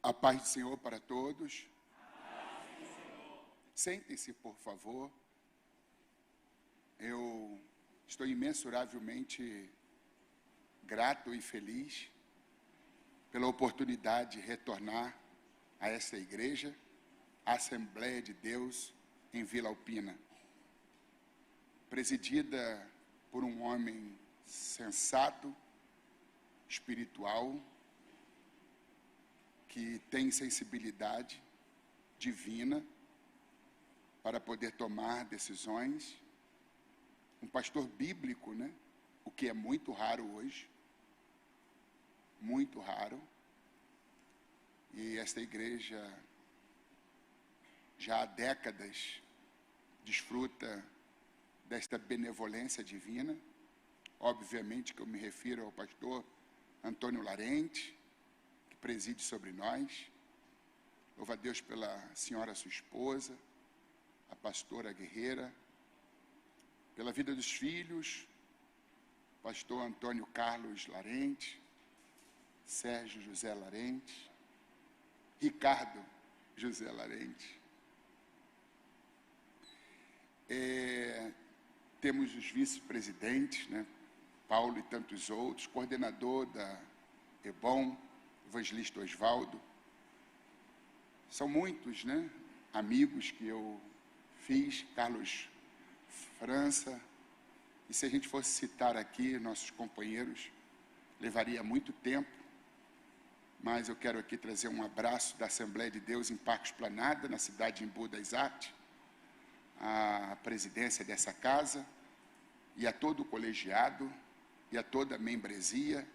A paz do Senhor para todos. Sentem-se, por favor. Eu estou imensuravelmente grato e feliz pela oportunidade de retornar a essa igreja, a Assembleia de Deus em Vila Alpina, presidida por um homem sensato, espiritual, que tem sensibilidade divina para poder tomar decisões, um pastor bíblico, né? O que é muito raro hoje, muito raro, e esta igreja já há décadas desfruta desta benevolência divina. Obviamente que eu me refiro ao pastor Antônio Larente, que preside sobre nós. Louvo a Deus pela senhora sua esposa, a pastora guerreira, pela vida dos filhos, pastor Antônio Carlos Larente, Sérgio José Larente, Ricardo José Larente. Temos os vice-presidentes, né? Paulo e tantos outros, coordenador da EBOM, evangelista Osvaldo. São muitos, né? Amigos que eu fiz, Carlos França. E se a gente fosse citar aqui nossos companheiros, levaria muito tempo. Mas eu quero aqui trazer um abraço da Assembleia de Deus em Parque Esplanada, na cidade de Embu das Artes, à presidência dessa casa, e a todo o colegiado, e a toda a membresia,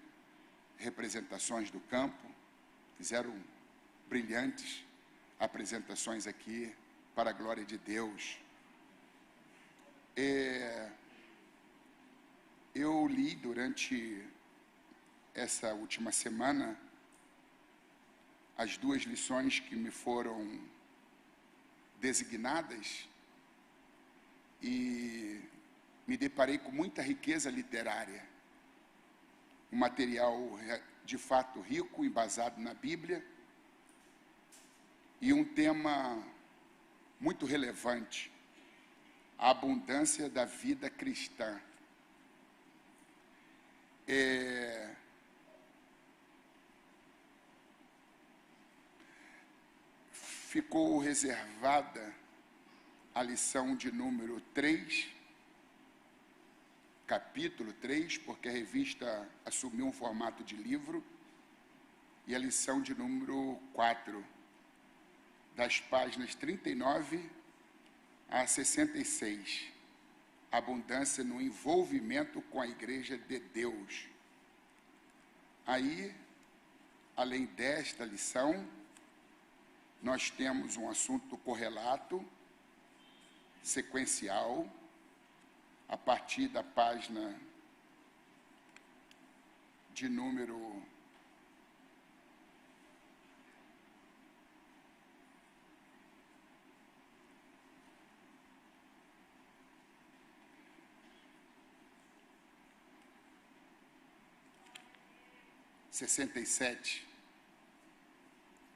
representações do campo, fizeram brilhantes apresentações aqui, para a glória de Deus. Eu li durante essa última semana as duas lições que me foram designadas e me deparei com muita riqueza literária, um material de fato rico, embasado na Bíblia, e um tema muito relevante, a abundância da vida cristã. Ficou reservada a lição de número 3, capítulo 3, porque a revista assumiu um formato de livro, e a lição de número 4, das páginas 39 a 66, abundância no envolvimento com a Igreja de Deus. Aí, além desta lição, nós temos um assunto correlato, sequencial, a partir da página de número 67,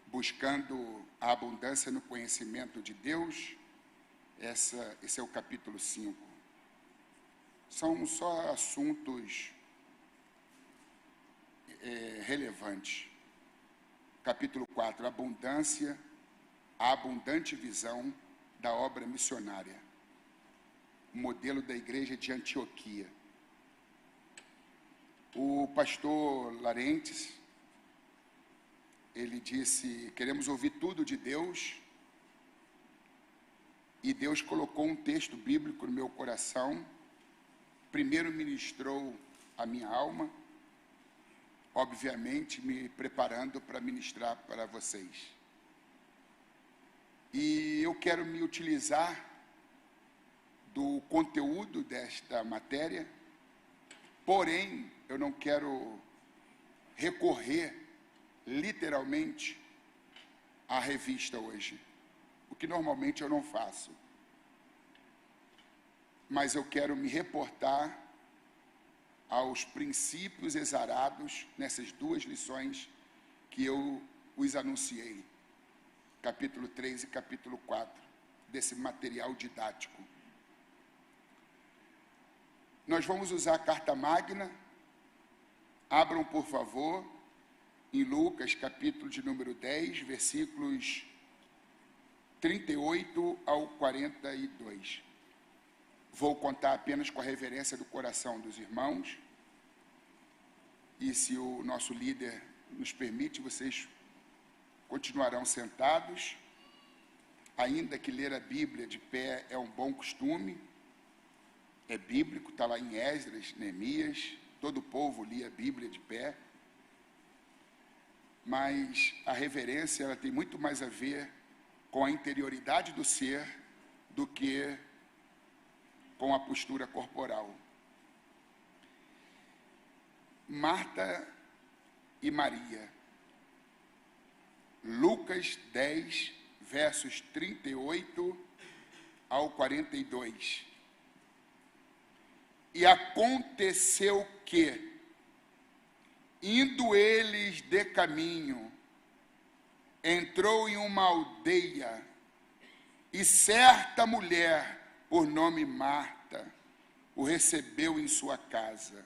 buscando a abundância no conhecimento de Deus. Esse é o capítulo 5. São só assuntos relevantes. Capítulo 4, abundância, a abundante visão da obra missionária. O modelo da igreja de Antioquia. O pastor Larentes, ele disse, queremos ouvir tudo de Deus, e Deus colocou um texto bíblico no meu coração, primeiro ministrou a minha alma, obviamente me preparando para ministrar para vocês. E eu quero me utilizar do conteúdo desta matéria, porém, eu não quero recorrer literalmente à revista hoje, o que normalmente eu não faço. Mas eu quero me reportar aos princípios exarados nessas duas lições que eu os anunciei. Capítulo 3 e capítulo 4, desse material didático. Nós vamos usar a carta magna. Abram, por favor, em Lucas, capítulo de número 10, versículos 38 ao 42. Vou contar apenas com a reverência do coração dos irmãos. E se o nosso líder nos permite, vocês continuarão sentados. Ainda que ler a Bíblia de pé é um bom costume, é bíblico, está lá em Esdras, Neemias, todo o povo lia a Bíblia de pé. Mas a reverência, ela tem muito mais a ver com a interioridade do ser do que com a postura corporal. Marta e Maria. Lucas 10, versos 38 ao 42. E aconteceu que, indo eles de caminho, entrou em uma aldeia, e certa mulher, por nome Marta, o recebeu em sua casa.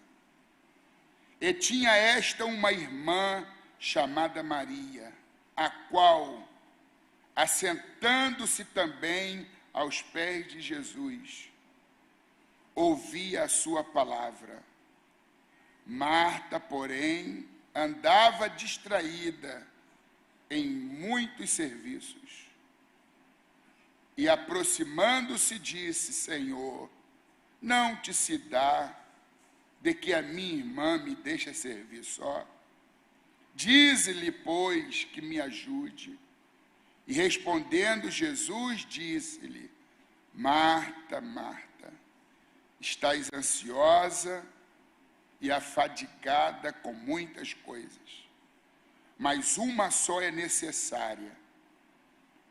E tinha esta uma irmã chamada Maria, a qual, assentando-se também aos pés de Jesus, ouvia a sua palavra. Marta, porém, andava distraída em muitos serviços. E aproximando-se, disse: Senhor, não te se dá de que a minha irmã me deixe servir só? Dize-lhe, pois, que me ajude. E respondendo Jesus, disse-lhe: Marta, Marta, estás ansiosa e afadigada com muitas coisas, mas uma só é necessária,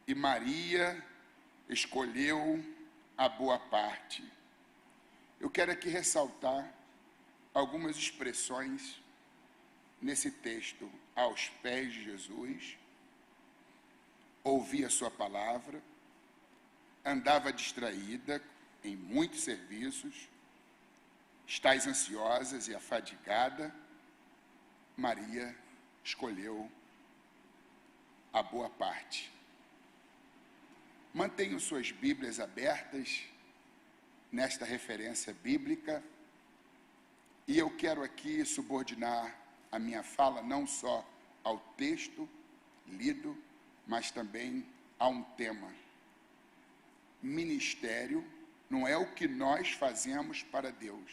e Maria escolheu a boa parte. Eu quero aqui ressaltar algumas expressões nesse texto: aos pés de Jesus, ouvia a sua palavra, andava distraída em muitos serviços, estás ansiosas e afadigada, Maria escolheu a boa parte. Mantenham suas Bíblias abertas nesta referência bíblica, e eu quero aqui subordinar a minha fala não só ao texto lido, mas também a um tema. Ministério não é o que nós fazemos para Deus,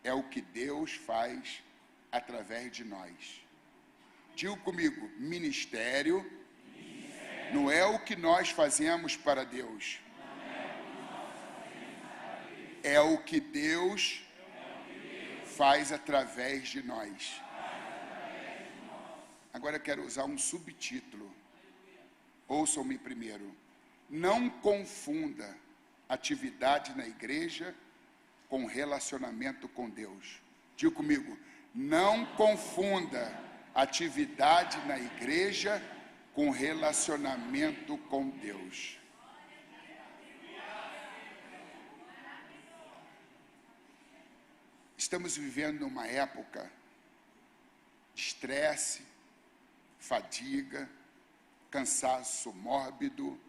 é o que Deus faz através de nós. Diga comigo: ministério não é o que nós fazemos para Deus, é o que Deus faz através de nós. Agora eu quero usar um subtítulo. Ouçam-me primeiro. Não confunda atividade na igreja com relacionamento com Deus. Diga comigo: não confunda atividade na igreja com relacionamento com Deus. Estamos vivendo uma época de estresse, fadiga, cansaço mórbido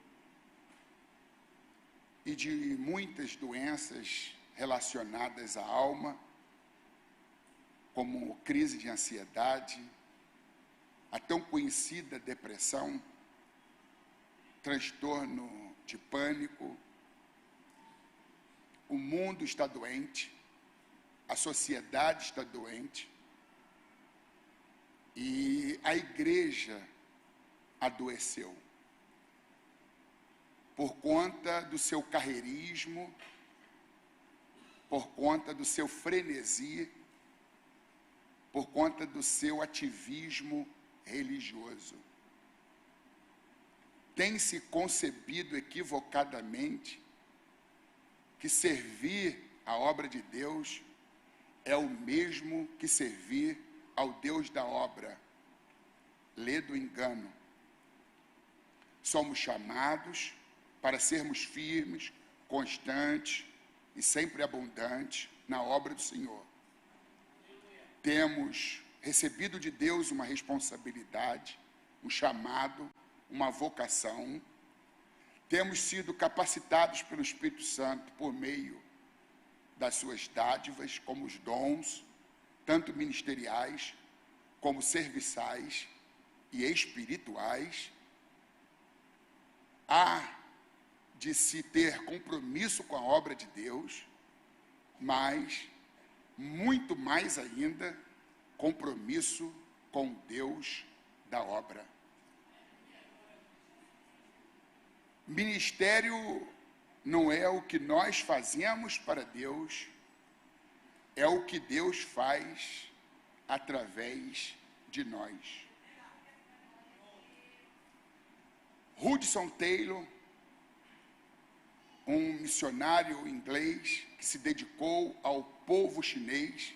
e de muitas doenças relacionadas à alma, como crise de ansiedade, a tão conhecida depressão, transtorno de pânico. O mundo está doente, a sociedade está doente, e a igreja adoeceu por conta do seu carreirismo, por conta do seu frenesi, por conta do seu ativismo religioso. Tem-se concebido equivocadamente que servir a obra de Deus é o mesmo que servir ao Deus da obra. lê do engano. Somos chamados para sermos firmes, constantes e sempre abundantes na obra do Senhor. Temos recebido de Deus uma responsabilidade, um chamado, uma vocação. Temos sido capacitados pelo Espírito Santo por meio das suas dádivas, como os dons, tanto ministeriais como serviçais e espirituais. Há de se ter compromisso com a obra de Deus, mas, muito mais ainda, compromisso com Deus da obra. Ministério não é o que nós fazemos para Deus, é o que Deus faz através de nós. Hudson Taylor, um missionário inglês que se dedicou ao povo chinês,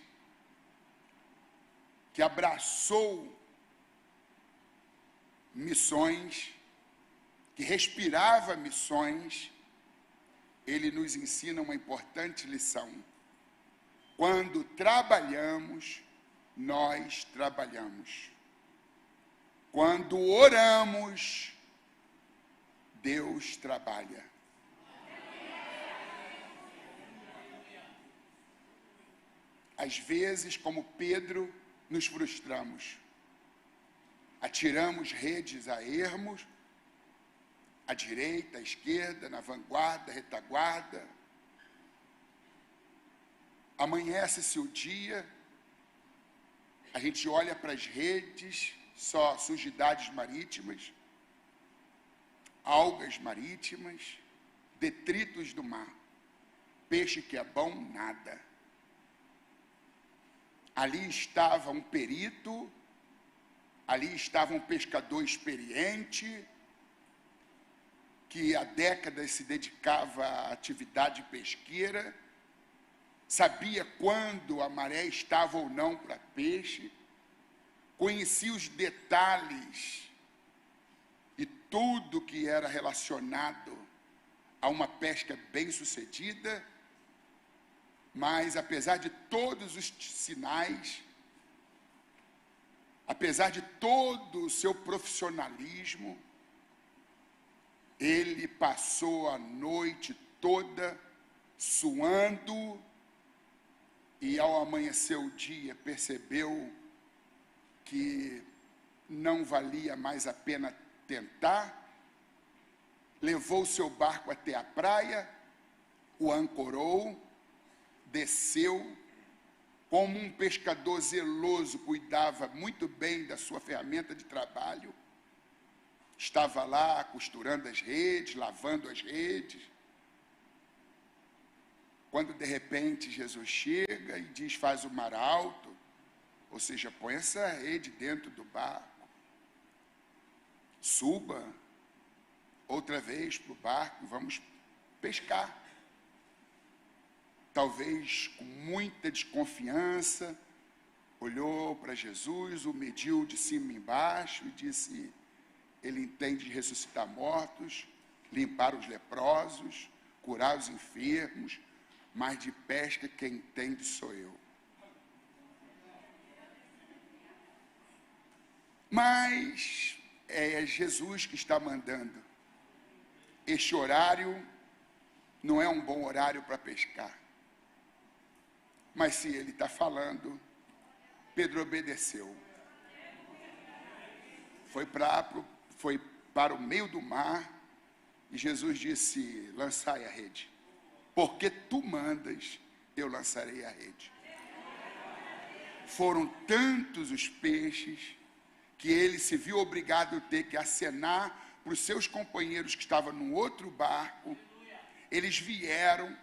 que abraçou missões, que respirava missões, ele nos ensina uma importante lição. Quando trabalhamos, nós trabalhamos. Quando oramos, Deus trabalha. Às vezes, como Pedro, nos frustramos. Atiramos redes a ermos, à direita, à esquerda, na vanguarda, retaguarda. Amanhece-se o dia, a gente olha para as redes, só sujidades marítimas, algas marítimas, detritos do mar. Peixe que é bom, nada. Ali estava um perito, ali estava um pescador experiente, que há décadas se dedicava à atividade pesqueira, sabia quando a maré estava ou não para peixe, conhecia os detalhes e tudo que era relacionado a uma pesca bem-sucedida, mas apesar de todos os sinais, apesar de todo o seu profissionalismo, ele passou a noite toda suando e, ao amanhecer o dia, percebeu que não valia mais a pena tentar, levou o seu barco até a praia, o ancorou, desceu, como um pescador zeloso cuidava muito bem da sua ferramenta de trabalho, estava lá costurando as redes, lavando as redes, quando de repente Jesus chega e diz: faz o mar alto, ou seja, põe essa rede dentro do barco, suba outra vez para o barco, vamos pescar. Talvez com muita desconfiança, olhou para Jesus, o mediu de cima e embaixo e disse: ele entende de ressuscitar mortos, limpar os leprosos, curar os enfermos, mas de pesca quem entende sou eu. Mas é Jesus que está mandando. Este horário não é um bom horário para pescar. Mas se ele está falando, Pedro obedeceu. Foi para o meio do mar e Jesus disse: lançai a rede. Porque tu mandas, eu lançarei a rede. Foram tantos os peixes que ele se viu obrigado a ter que acenar para os seus companheiros que estavam num outro barco. Eles vieram,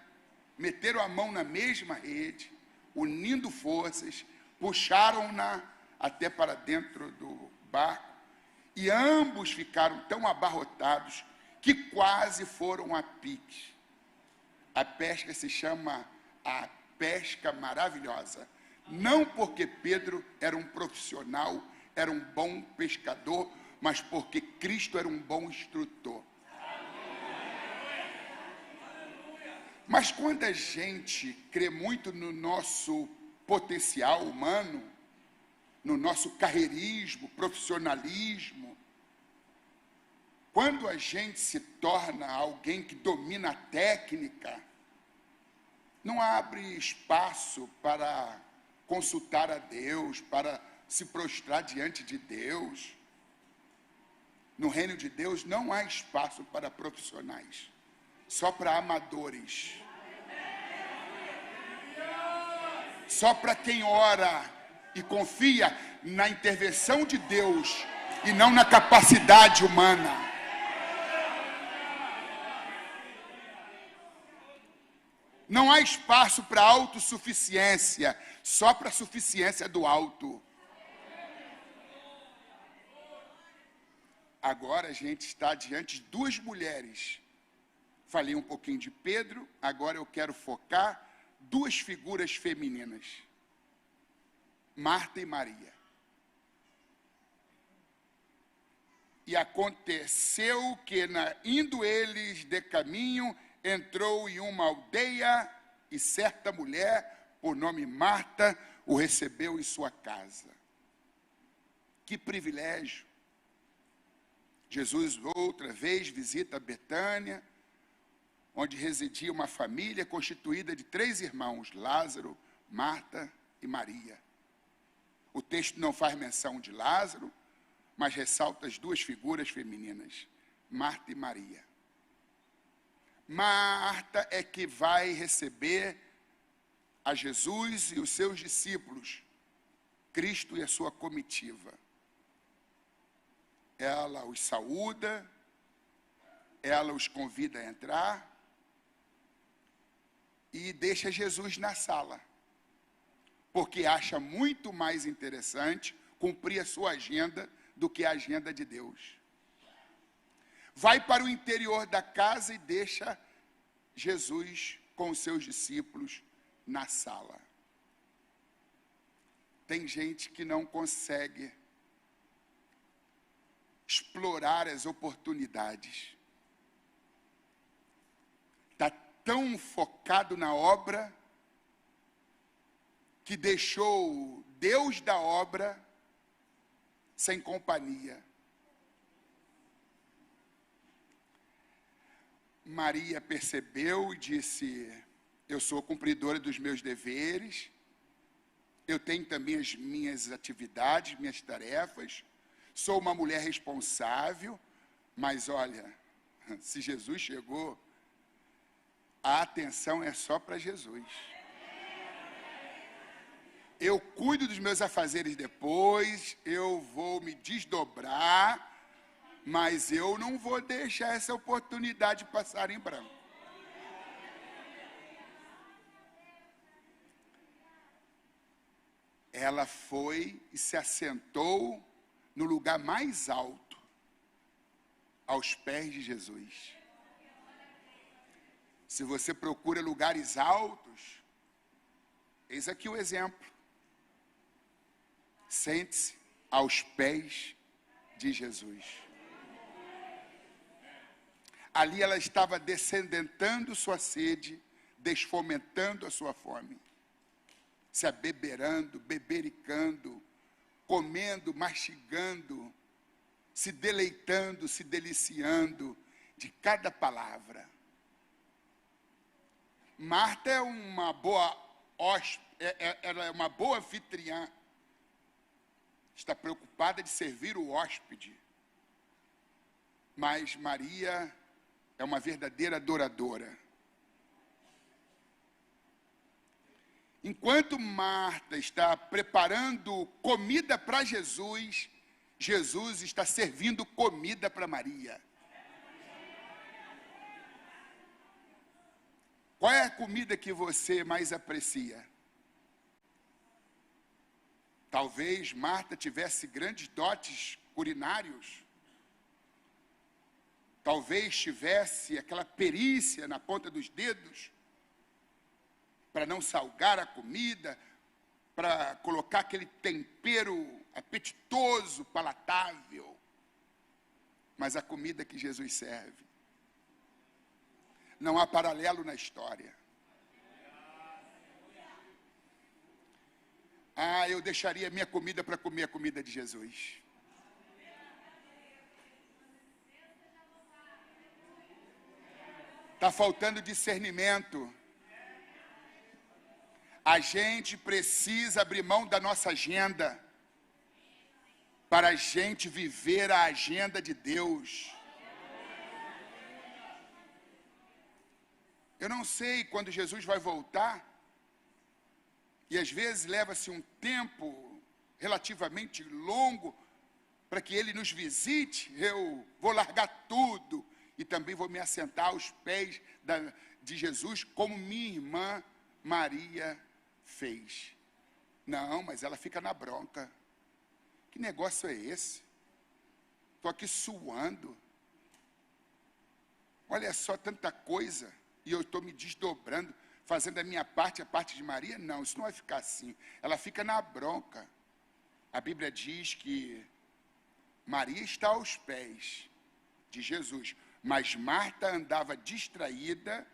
meteram a mão na mesma rede, unindo forças, puxaram-na até para dentro do barco, e ambos ficaram tão abarrotados que quase foram a pique. A pesca se chama a pesca maravilhosa, não porque Pedro era um profissional era um bom pescador, mas porque Cristo era um bom instrutor. Mas quando a gente crê muito no nosso potencial humano, no nosso carreirismo, profissionalismo, quando a gente se torna alguém que domina a técnica, não abre espaço para consultar a Deus, para se prostrar diante de Deus. No reino de Deus não há espaço para profissionais, só para amadores. Só para quem ora e confia na intervenção de Deus e não na capacidade humana. Não há espaço para autossuficiência, só para a suficiência do alto. Agora a gente está diante de duas mulheres. Falei um pouquinho de Pedro, agora eu quero focar duas figuras femininas. Marta e Maria. E aconteceu que, indo eles de caminho, entrou em uma aldeia e certa mulher, por nome Marta, o recebeu em sua casa. Que privilégio! Jesus outra vez visita Betânia, onde residia uma família constituída de 3 irmãos, Lázaro, Marta e Maria. O texto não faz menção de Lázaro, mas ressalta as duas figuras femininas, Marta e Maria. Marta é que vai receber a Jesus e os seus discípulos, Cristo e a sua comitiva. Ela os saúda, ela os convida a entrar e deixa Jesus na sala, porque acha muito mais interessante cumprir a sua agenda do que a agenda de Deus. Vai para o interior da casa e deixa Jesus com os seus discípulos na sala. Tem gente que não consegue explorar as oportunidades. Está tão focado na obra que deixou Deus da obra sem companhia. Maria percebeu e disse: eu sou cumpridora dos meus deveres, eu tenho também as minhas atividades, minhas tarefas, sou uma mulher responsável, mas olha, se Jesus chegou, a atenção é só para Jesus. Eu cuido dos meus afazeres depois, eu vou me desdobrar, mas eu não vou deixar essa oportunidade passar em branco. Ela foi e se assentou no lugar mais alto, aos pés de Jesus. Se você procura lugares altos, eis aqui o exemplo. Sente-se aos pés de Jesus. Ali ela estava descendentando sua sede, desfomentando a sua fome, se abeberando, bebericando, comendo, mastigando, se deleitando, se deliciando de cada palavra. Marta é uma boa ela é uma boa anfitriã, está preocupada de servir o hóspede, mas Maria é uma verdadeira adoradora. Enquanto Marta está preparando comida para Jesus, Jesus está servindo comida para Maria. Qual é a comida que você mais aprecia? Talvez Marta tivesse grandes dotes culinários. Talvez tivesse aquela perícia na ponta dos dedos para não salgar a comida, para colocar aquele tempero apetitoso, palatável. Mas a comida que Jesus serve, não há paralelo na história. Ah, eu deixaria minha comida para comer a comida de Jesus. Está faltando discernimento. A gente precisa abrir mão da nossa agenda para a gente viver a agenda de Deus. Eu não sei quando Jesus vai voltar, e às vezes leva-se um tempo relativamente longo para que Ele nos visite. Eu vou largar tudo e também vou me assentar aos pés de Jesus, como minha irmã Maria fez. Não, mas ela fica na bronca. Que negócio é esse? Estou aqui suando. Olha só tanta coisa. E eu estou me desdobrando, fazendo a minha parte, a parte de Maria. Não, isso não vai ficar assim. Ela fica na bronca. A Bíblia diz que Maria está aos pés de Jesus, mas Marta andava distraída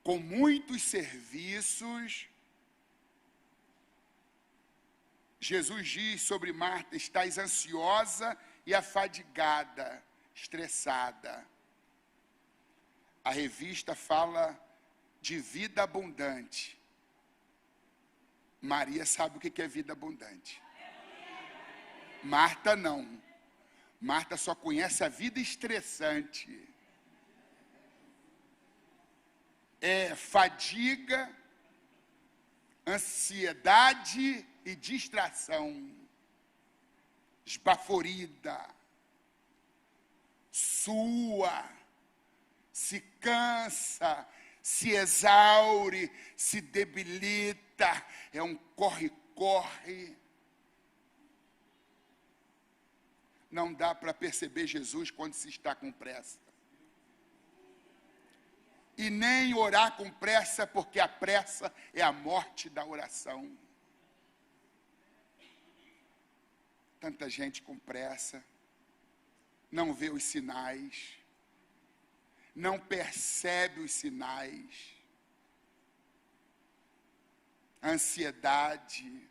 com muitos serviços. Jesus diz sobre Marta: estás ansiosa e afadigada, estressada. A revista fala de vida abundante. Maria sabe o que é vida abundante. Marta não. Marta só conhece a vida estressante. É fadiga, ansiedade e distração. Esbaforida, sua, se cansa, se exaure, se debilita. É um corre-corre. Não dá para perceber Jesus quando se está com pressa. E nem orar com pressa, porque a pressa é a morte da oração. Tanta gente com pressa, não vê os sinais, não percebe os sinais. A ansiedade,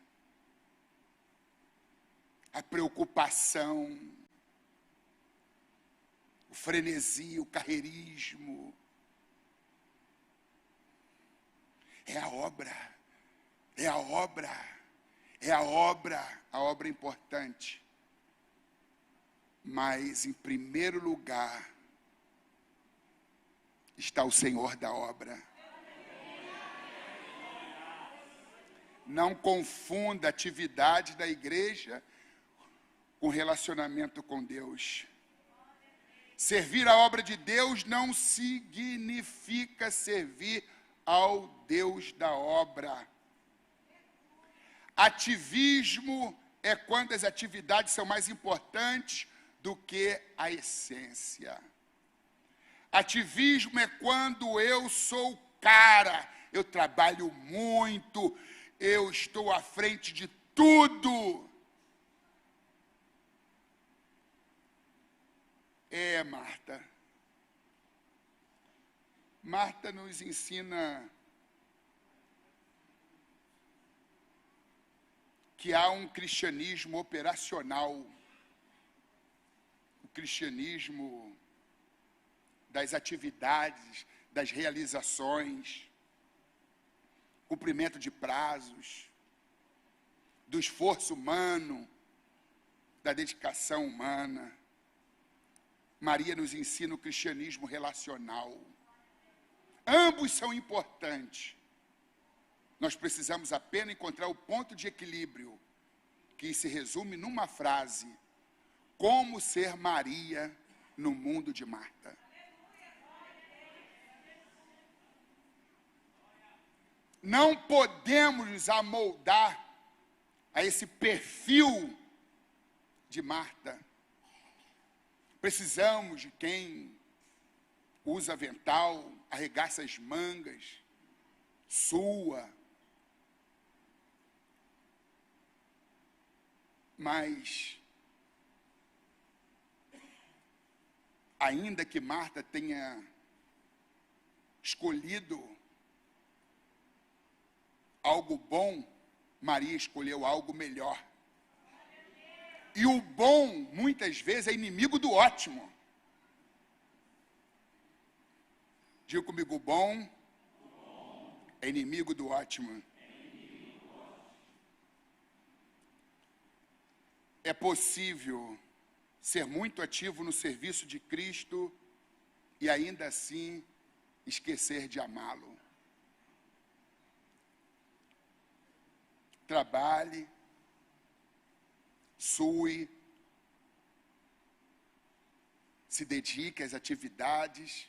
a preocupação, o frenesi, o carreirismo. É a obra, é a obra, é a obra importante. Mas, em primeiro lugar, está o Senhor da obra. Não confunda a atividade da igreja com relacionamento com Deus. Servir a obra de Deus não significa servir ao Deus da obra. Ativismo é quando as atividades são mais importantes do que a essência. Ativismo é quando eu sou cara, eu trabalho muito, eu estou à frente de tudo. Marta. Marta nos ensina que há um cristianismo operacional, o cristianismo das atividades, das realizações, cumprimento de prazos, do esforço humano, da dedicação humana. Maria nos ensina o cristianismo relacional. Ambos são importantes. Nós precisamos apenas encontrar o ponto de equilíbrio, que se resume numa frase: como ser Maria no mundo de Marta. Não podemos nos amoldar a esse perfil de Marta. Precisamos de quem usa avental, arregaça as mangas, sua, Mas, ainda que Marta tenha escolhido algo bom, Maria escolheu algo melhor. E o bom, muitas vezes, é inimigo do ótimo. Diga comigo, o bom é inimigo do ótimo. É possível ser muito ativo no serviço de Cristo e ainda assim esquecer de amá-lo. Trabalhe, sue, se dedique às atividades,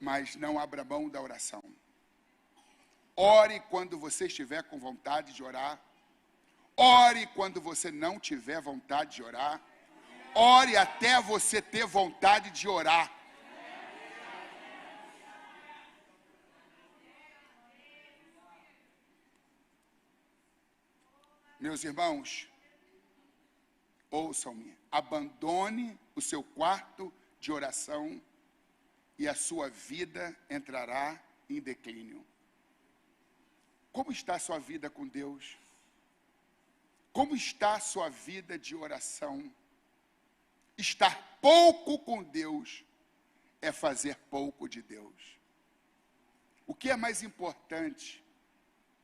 mas não abra mão da oração. Ore quando você estiver com vontade de orar. Ore quando você não tiver vontade de orar. Ore até você ter vontade de orar. Meus irmãos, ouçam-me. Abandone o seu quarto de oração e a sua vida entrará em declínio. Como está a sua vida com Deus? Como está a sua vida de oração? Estar pouco com Deus é fazer pouco de Deus. O que é mais importante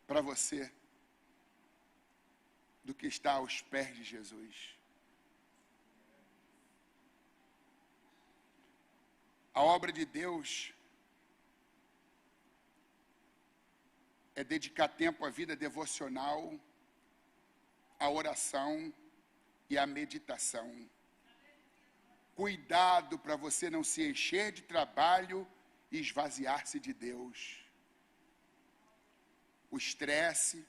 para você do que estar aos pés de Jesus? A obra de Deus é dedicar tempo à vida devocional, à oração e à meditação. Cuidado para você não se encher de trabalho e esvaziar-se de Deus. O estresse,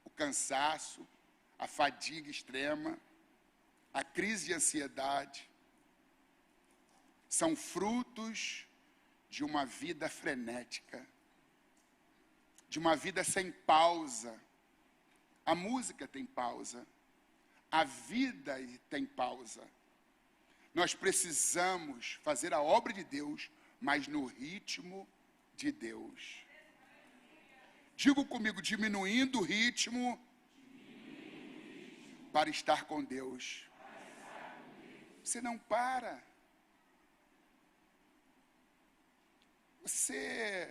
o cansaço, a fadiga extrema, a crise de ansiedade, são frutos de uma vida frenética, de uma vida sem pausa. A música tem pausa, a vida tem pausa. Nós precisamos fazer a obra de Deus, mas no ritmo de Deus. Diga comigo, diminuindo o ritmo para estar com Deus. Você não para. Você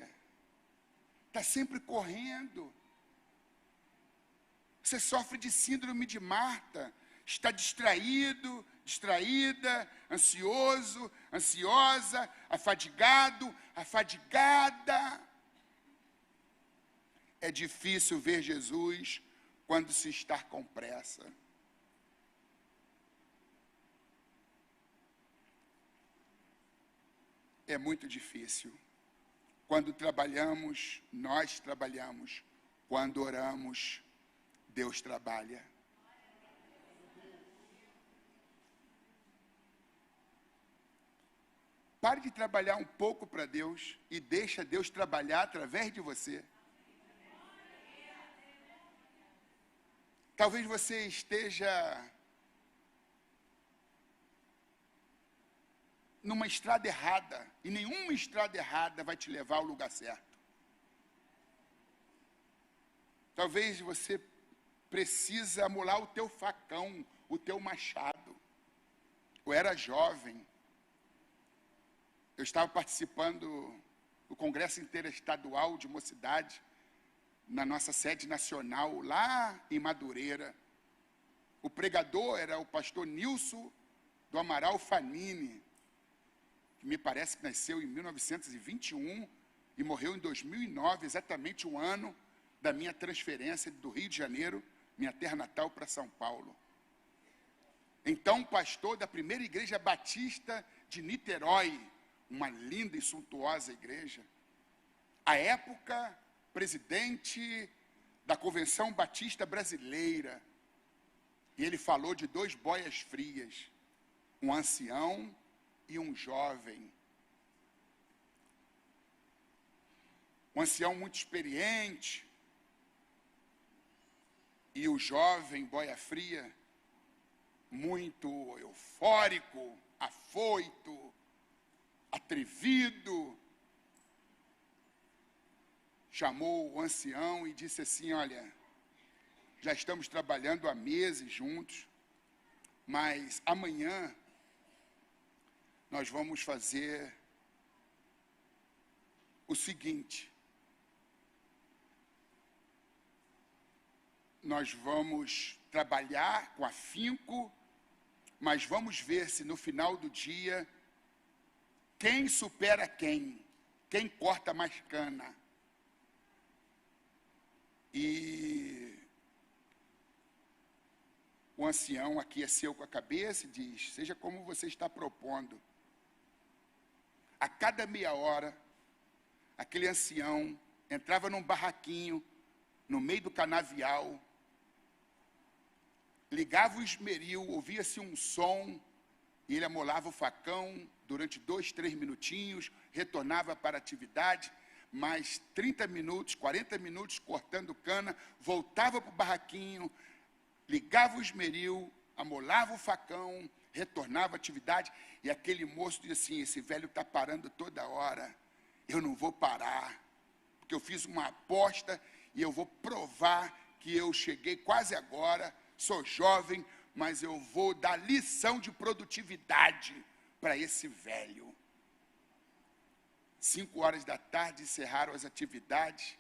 está sempre correndo. Você sofre de síndrome de Marta. Está distraído, distraída, ansioso, ansiosa, afadigado, afadigada. É difícil ver Jesus quando se está com pressa. É muito difícil. Quando trabalhamos, nós trabalhamos. Quando oramos, Deus trabalha. Pare de trabalhar um pouco para Deus e deixa Deus trabalhar através de você. Talvez você esteja numa estrada errada, e nenhuma estrada errada vai te levar ao lugar certo. Talvez você precisa amolar o teu facão, o teu machado. Eu era jovem, eu estava participando do Congresso Interestadual de Mocidade, na nossa sede nacional, lá em Madureira. O pregador era o pastor Nilson do Amaral Fanini, que me parece que nasceu em 1921 e morreu em 2009, exatamente um ano da minha transferência do Rio de Janeiro, minha terra natal, para São Paulo. Então, pastor da primeira igreja batista de Niterói, uma linda e suntuosa igreja. À época, presidente da Convenção Batista Brasileira. E ele falou de dois boias frias, um ancião e um jovem. Um ancião muito experiente, E o jovem boia fria, muito eufórico, afoito, atrevido, chamou o ancião e disse assim: olha, já estamos trabalhando há meses juntos, mas amanhã nós vamos fazer o seguinte: nós vamos trabalhar com afinco, mas vamos ver se no final do dia quem supera quem corta mais cana. E o ancião aqueceu com a cabeça e diz: seja como você está propondo. A cada meia hora, aquele ancião entrava num barraquinho, no meio do canavial, ligava o esmeril, ouvia-se um som, e ele amolava o facão durante 2, 3 minutinhos, retornava para a atividade, mais 30 minutos, 40 minutos cortando cana, voltava para o barraquinho, ligava o esmeril, amolava o facão, retornava à atividade, e aquele moço dizia assim: esse velho está parando toda hora, eu não vou parar, porque eu fiz uma aposta e eu vou provar que eu cheguei quase agora, sou jovem, mas eu vou dar lição de produtividade para esse velho. 5 horas da tarde encerraram as atividades,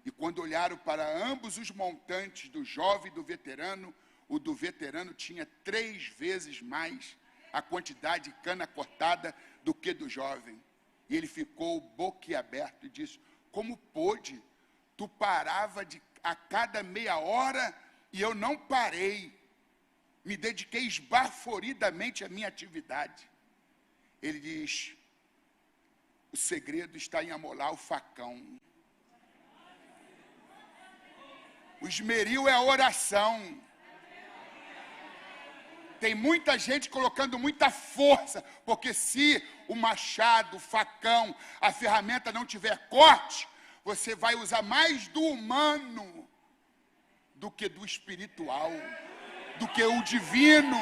e quando olharam para ambos os montantes, do jovem e do veterano, o do veterano tinha 3 vezes mais a quantidade de cana cortada do que do jovem. E ele ficou boquiaberto e disse: como pôde? Tu parava a cada meia hora e eu não parei. Me dediquei esbaforidamente à minha atividade. Ele diz: o segredo está em amolar o facão. O esmeril é a oração. Tem muita gente colocando muita força, porque se o machado, o facão, a ferramenta não tiver corte, você vai usar mais do humano do que do espiritual, do que o divino.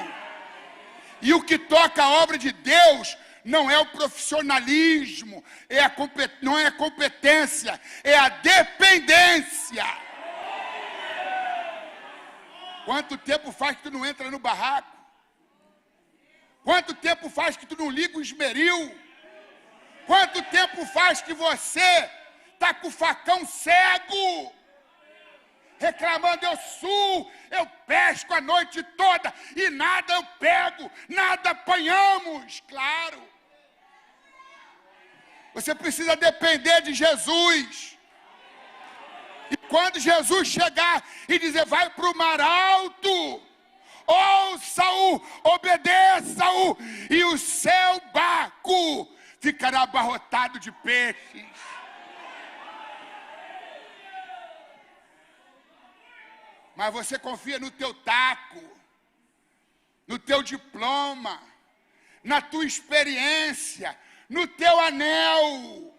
E o que toca a obra de Deus não é o profissionalismo, não é a competência, é a dependência. Quanto tempo faz que tu não entra no barraco? Quanto tempo faz que tu não liga o esmeril? Quanto tempo faz que você está com o facão cego? Reclamando: eu suo, eu pesco a noite toda e nada eu pego, nada apanhamos. Claro. Você precisa depender de Jesus. E quando Jesus chegar e dizer: vai para o mar alto, ouça-o, obedeça-o, e o seu barco ficará abarrotado de peixes. Mas você confia no teu taco, no teu diploma, na tua experiência, no teu anel.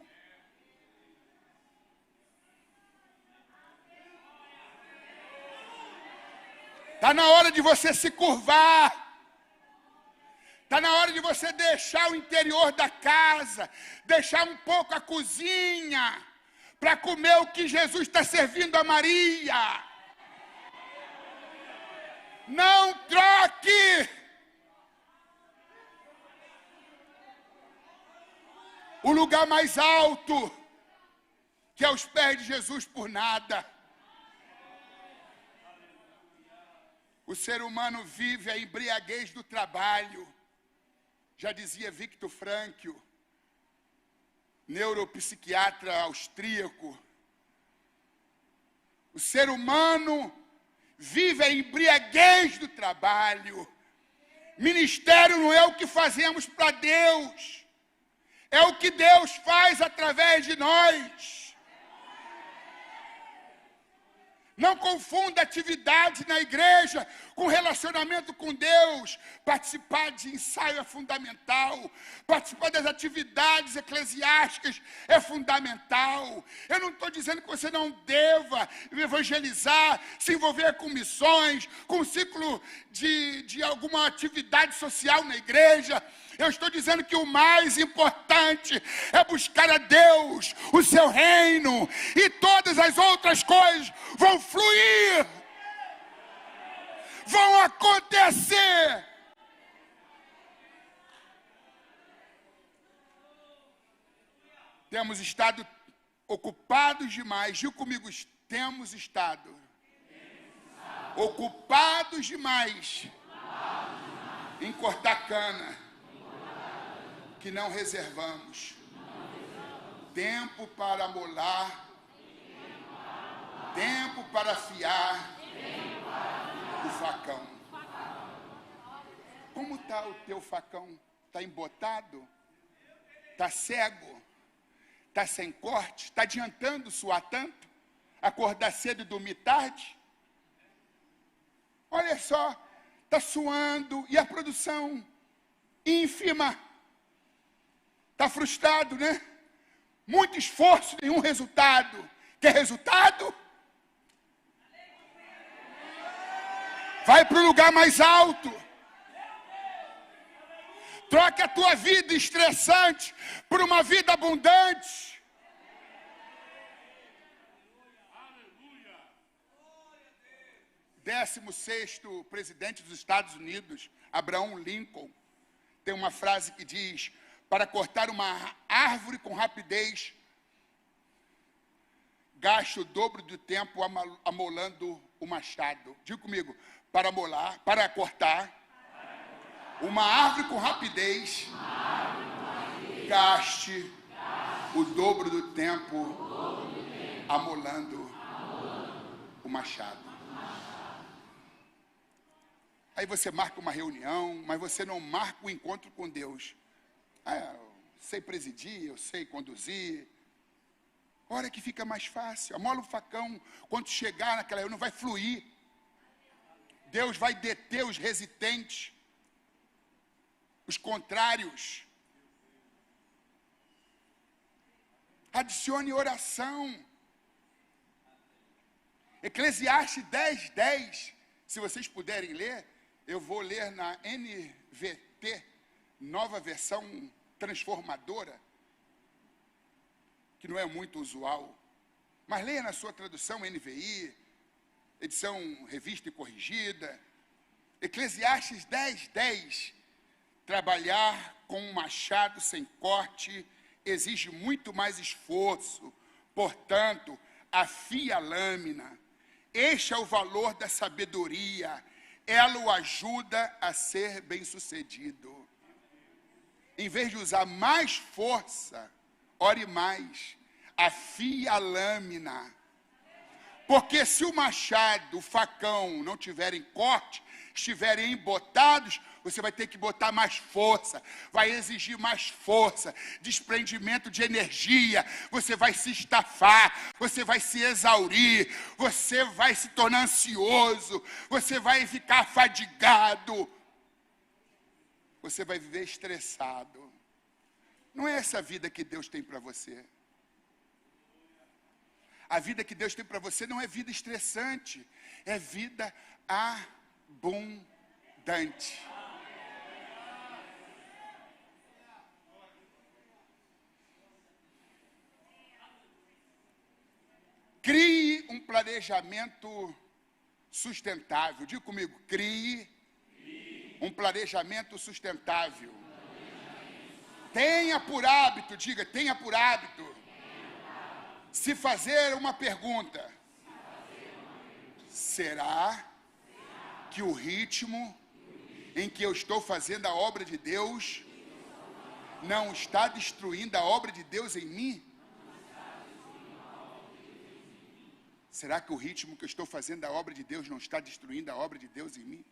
Está na hora de você se curvar. Está na hora de você deixar o interior da casa, deixar um pouco a cozinha, para comer o que Jesus está servindo a Maria. Não troque o lugar mais alto, que é os pés de Jesus, por nada. O ser humano vive a embriaguez do trabalho. Já dizia Viktor Frankl, neuropsiquiatra austríaco. O ser humano vive a embriaguez do trabalho. Ministério não é o que fazemos para Deus, é o que Deus faz através de nós. Não confunda atividade na igreja com relacionamento com Deus. Participar de ensaio é fundamental. Participar das atividades eclesiásticas é fundamental. Eu não estou dizendo que você não deva evangelizar, se envolver com missões, com um ciclo de alguma atividade social na igreja. Eu estou dizendo que o mais importante é buscar a Deus, o seu reino, e todas as outras coisas vão fluir, vão acontecer. Temos estado ocupados demais. Diga comigo, temos estado ocupados demais em cortar cana, que não reservamos tempo para molar, tempo para afiar o facão. Como está o teu facão? Está embotado? Está cego? Está sem corte? Está adiantando suar tanto? Acordar cedo e dormir tarde? Olha só, está suando e a produção ínfima. Está frustrado, né? Muito esforço, nenhum resultado. Quer resultado? Vai para o lugar mais alto. Troque a tua vida estressante por uma vida abundante. 16º presidente dos Estados Unidos, Abraham Lincoln, tem uma frase que diz: para cortar uma árvore com rapidez, gaste o dobro do tempo amolando o machado. Diga comigo, para cortar uma árvore com rapidez, gaste o dobro do tempo amolando o machado. Aí você marca uma reunião, mas você não marca o encontro com Deus. Eu sei presidir, eu sei conduzir. Hora que fica mais fácil. Amola o facão. Quando chegar naquela reunião, vai fluir. Deus vai deter os resistentes, os contrários. Adicione oração. Eclesiastes 10:10. Se vocês puderem ler, eu vou ler na NVT, nova versão transformadora, que não é muito usual. Mas leia na sua tradução NVI, edição revista e corrigida. Eclesiastes 10:10. Trabalhar com um machado sem corte exige muito mais esforço. Portanto, afia a lâmina. Este é o valor da sabedoria. Ela o ajuda a ser bem-sucedido. Em vez de usar mais força, ore mais. Afie a lâmina. Porque se o machado, o facão não tiverem corte, estiverem embotados, você vai ter que botar mais força, vai exigir mais força, desprendimento de energia, você vai se estafar, você vai se exaurir, você vai se tornar ansioso, você vai ficar fadigado, você vai viver estressado. Não é essa a vida que Deus tem para você. A vida que Deus tem para você não é vida estressante, é vida abundante. Crie um planejamento sustentável. Diga comigo, crie um planejamento sustentável. Tenha por hábito, diga, tenha por hábito, se fazer uma pergunta: será que o ritmo em que eu estou fazendo a obra de Deus não está destruindo a obra de Deus em mim? Será que o ritmo que eu estou fazendo a obra de Deus não está destruindo a obra de Deus em mim?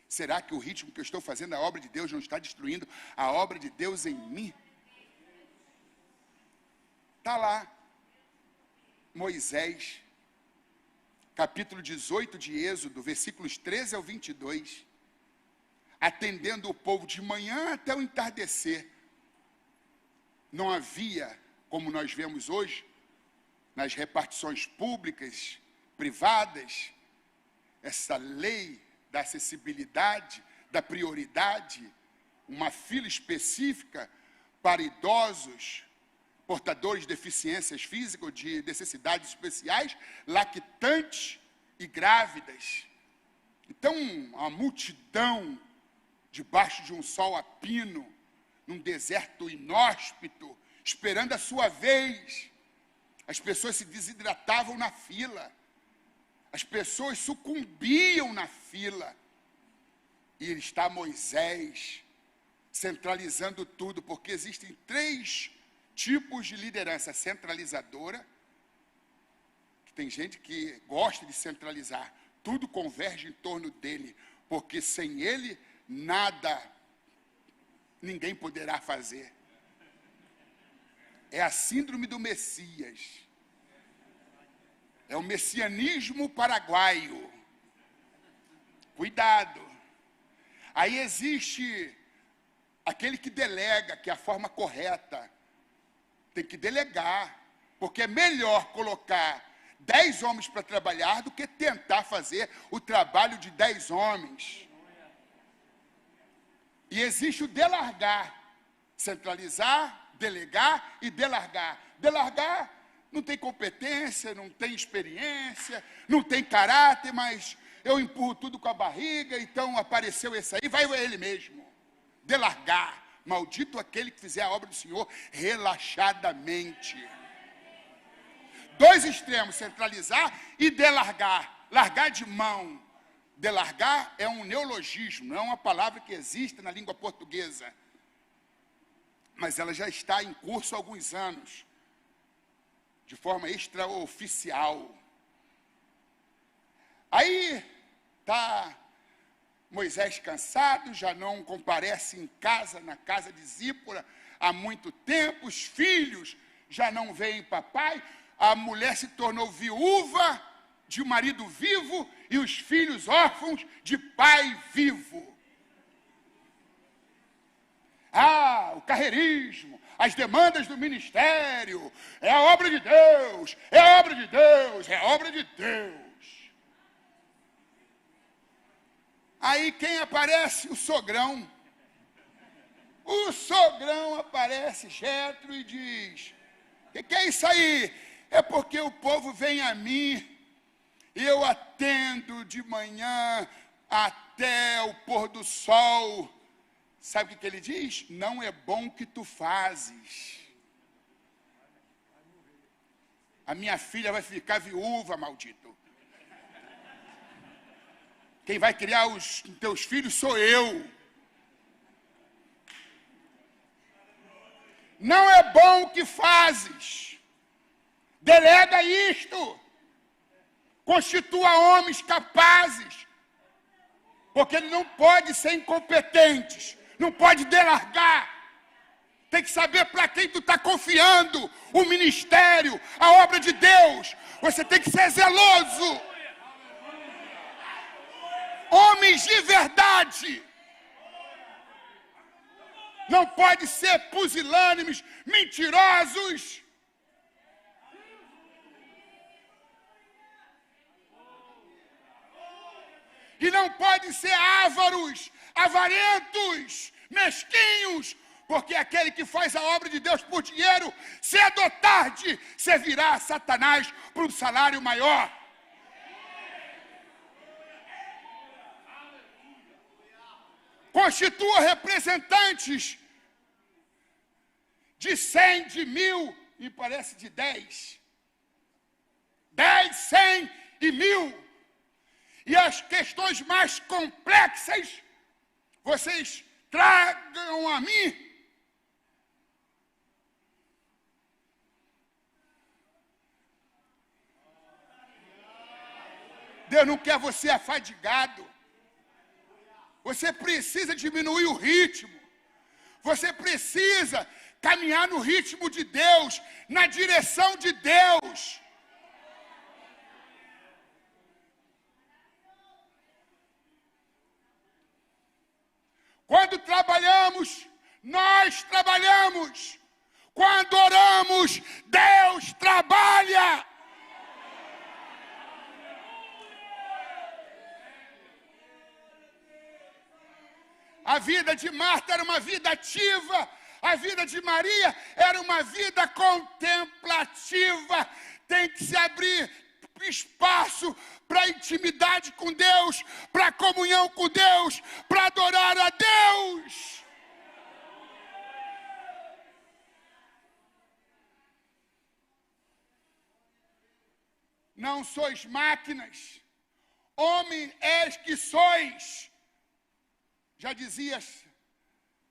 Será que o ritmo que eu estou fazendo a obra de Deus não está destruindo a obra de Deus em mim? Está lá Moisés, capítulo 18 de Êxodo, versículos 13 ao 22, atendendo o povo de manhã até o entardecer. Não havia, como nós vemos hoje, nas repartições públicas, privadas, essa lei da acessibilidade, da prioridade, uma fila específica para idosos, portadores de deficiências físicas ou de necessidades especiais, lactantes e grávidas. Então, a multidão, debaixo de um sol a pino, num deserto inóspito, esperando a sua vez. As pessoas se desidratavam na fila. As pessoas sucumbiam na fila. E está Moisés centralizando tudo, porque existem 3 tipos de liderança: centralizadora, que tem gente que gosta de centralizar, tudo converge em torno dele, porque sem ele nada, ninguém poderá fazer. É a síndrome do Messias, é o messianismo paraguaio. Cuidado. Aí existe aquele que delega, que é a forma correta. Tem que delegar, porque é melhor colocar 10 homens para trabalhar do que tentar fazer o trabalho de 10 homens. E existe o delargar, centralizar, delegar e delargar. Delargar não tem competência, não tem experiência, não tem caráter, mas eu empurro tudo com a barriga, então apareceu esse aí, vai ele mesmo. Delargar. Maldito aquele que fizer a obra do Senhor relaxadamente. 2 extremos, centralizar e delargar. Largar de mão. Delargar é um neologismo, não é uma palavra que existe na língua portuguesa. Mas ela já está em curso há alguns anos, de forma extraoficial. Aí está Moisés cansado, já não comparece em casa, na casa de Zípora, há muito tempo. Os filhos já não veem papai. A mulher se tornou viúva de um marido vivo e os filhos órfãos de pai vivo. O carreirismo, as demandas do ministério, é a obra de Deus, é a obra de Deus, é a obra de Deus. Aí quem aparece? O sogrão. O sogrão aparece, Jetro, e diz: o que é isso aí? É porque o povo vem a mim, e eu atendo de manhã até o pôr do sol. Sabe o que ele diz? Não é bom o que tu fazes. A minha filha vai ficar viúva, maldito. Quem vai criar os teus filhos sou eu. Não é bom o que fazes. Delega isto. Constitua homens capazes. Porque ele não pode ser incompetente. Não pode delargar. Tem que saber para quem tu está confiando o ministério, a obra de Deus. Você tem que ser zeloso. Homens de verdade. Não pode ser pusilânimes, mentirosos. E não podem ser ávaros, avarentos, mesquinhos, porque aquele que faz a obra de Deus por dinheiro, cedo ou tarde, servirá a Satanás por um salário maior. Constitua representantes de 100, de 1000 e parece de 10. 10, 100 e 1000. E as questões mais complexas, vocês tragam a mim. Deus não quer você afadigado. Você precisa diminuir o ritmo. Você precisa caminhar no ritmo de Deus, na direção de Deus. Quando trabalhamos, nós trabalhamos. Quando oramos, Deus trabalha. A vida de Marta era uma vida ativa. A vida de Maria era uma vida contemplativa. Tem que se abrir espaço para intimidade com Deus, para comunhão com Deus, para adorar a Deus. Não sois máquinas, homem és que sois. Já dizia